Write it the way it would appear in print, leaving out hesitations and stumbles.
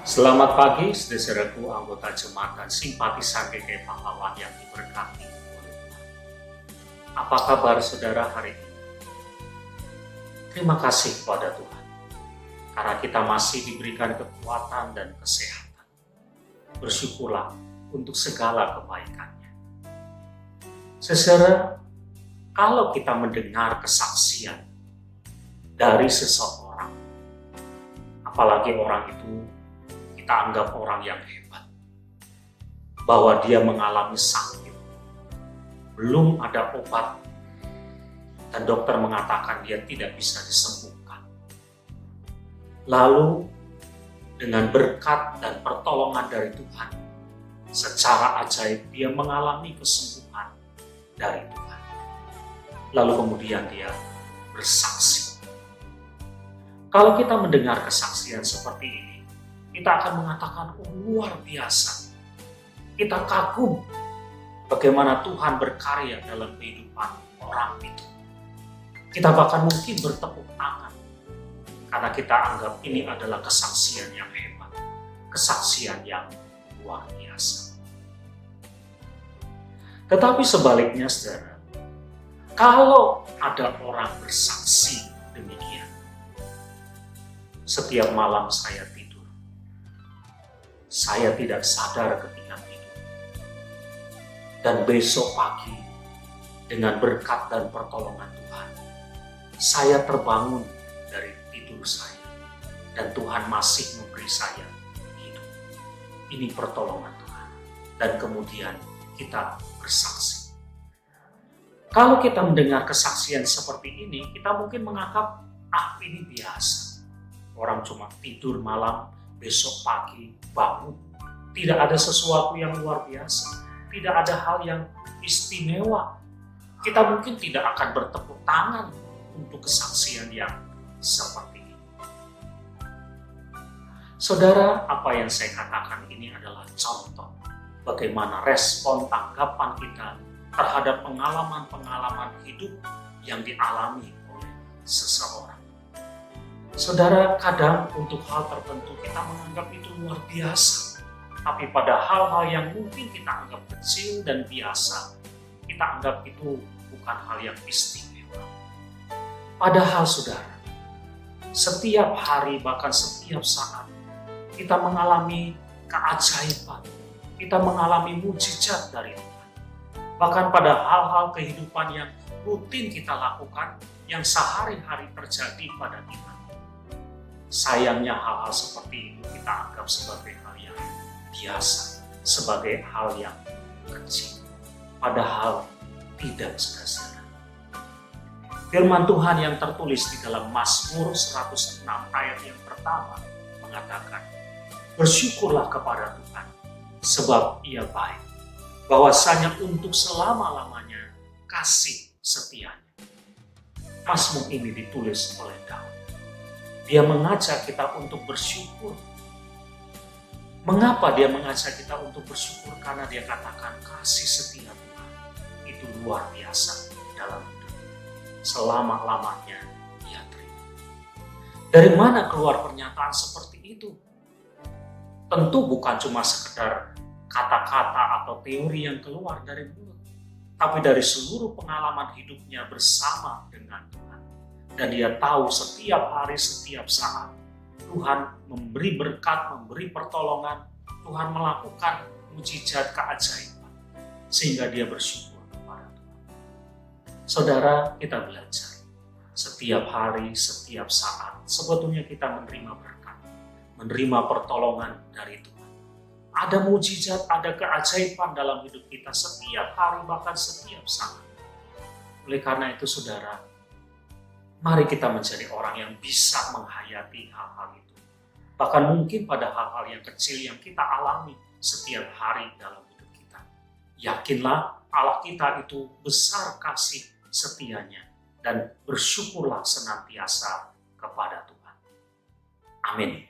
Selamat pagi, saudaraku anggota jemaat dan simpatisan GKI Pahlawan yang diberkati oleh Tuhan. Apa kabar saudara hari ini? Terima kasih kepada Tuhan, karena kita masih diberikan kekuatan dan kesehatan. Bersyukurlah untuk segala kebaikannya. Saudara, kalau kita mendengar kesaksian dari seseorang, apalagi orang itu kita anggap orang yang hebat, bahwa dia mengalami sakit, belum ada obat, dan dokter mengatakan dia tidak bisa disembuhkan. Lalu dengan berkat dan pertolongan dari Tuhan, secara ajaib dia mengalami kesembuhan dari Tuhan. Lalu kemudian dia bersaksi. Kalau kita mendengar kesaksian seperti ini, kita akan mengatakan, oh luar biasa. Kita kagum bagaimana Tuhan berkarya dalam kehidupan orang itu. Kita bahkan mungkin bertepuk tangan, karena kita anggap ini adalah kesaksian yang hebat, kesaksian yang luar biasa. Tetapi sebaliknya, saudara, kalau ada orang bersaksi demikian, setiap malam saya tidur, saya tidak sadar ketika tidur. Dan besok pagi, dengan berkat dan pertolongan Tuhan, saya terbangun dari tidur saya. Dan Tuhan masih memberi saya hidup. Ini pertolongan Tuhan. Dan kemudian kita bersaksi. Kalau kita mendengar kesaksian seperti ini, kita mungkin menganggap, ini biasa. Orang cuma tidur malam, besok pagi bangun. Tidak ada sesuatu yang luar biasa. Tidak ada hal yang istimewa. Kita mungkin tidak akan bertepuk tangan untuk kesaksian yang seperti ini. Saudara, apa yang saya katakan ini adalah contoh bagaimana respon tanggapan kita terhadap pengalaman-pengalaman hidup yang dialami oleh seseorang. Saudara, kadang untuk hal tertentu kita menganggap itu luar biasa. Tapi pada hal-hal yang mungkin kita anggap kecil dan biasa, kita anggap itu bukan hal yang istimewa. Padahal saudara, setiap hari bahkan setiap saat, kita mengalami keajaiban. Kita mengalami mujizat dari Tuhan. Bahkan pada hal-hal kehidupan yang rutin kita lakukan, yang sehari-hari terjadi pada kita. Sayangnya hal-hal seperti ini kita anggap sebagai hal yang biasa, sebagai hal yang kecil. Padahal tidak, saudara. Firman Tuhan yang tertulis di dalam Mazmur 106 ayat yang pertama mengatakan, bersyukurlah kepada Tuhan, sebab Ia baik, bahwasanya untuk selama-lamanya kasih setianya. Mazmur ini ditulis oleh Daud. Dia mengajak kita untuk bersyukur. Mengapa dia mengajak kita untuk bersyukur? Karena dia katakan kasih setia Tuhan itu luar biasa dalam hidup. Selama-lamanya Ia terima. Dari mana keluar pernyataan seperti itu? Tentu bukan cuma sekedar kata-kata atau teori yang keluar dari mulut, tapi dari seluruh pengalaman hidupnya bersama dengan Tuhan. Dan dia tahu setiap hari, setiap saat, Tuhan memberi berkat, memberi pertolongan, Tuhan melakukan mujizat keajaiban, sehingga dia bersyukur kepada Tuhan. Saudara, kita belajar, setiap hari, setiap saat, sebetulnya kita menerima berkat, menerima pertolongan dari Tuhan. Ada mujizat, ada keajaiban dalam hidup kita setiap hari, bahkan setiap saat. Oleh karena itu, saudara, mari kita menjadi orang yang bisa menghayati hal-hal itu. Bahkan mungkin pada hal-hal yang kecil yang kita alami setiap hari dalam hidup kita. Yakinlah Allah kita itu besar kasih setianya. Dan bersyukurlah senantiasa kepada Tuhan. Amin.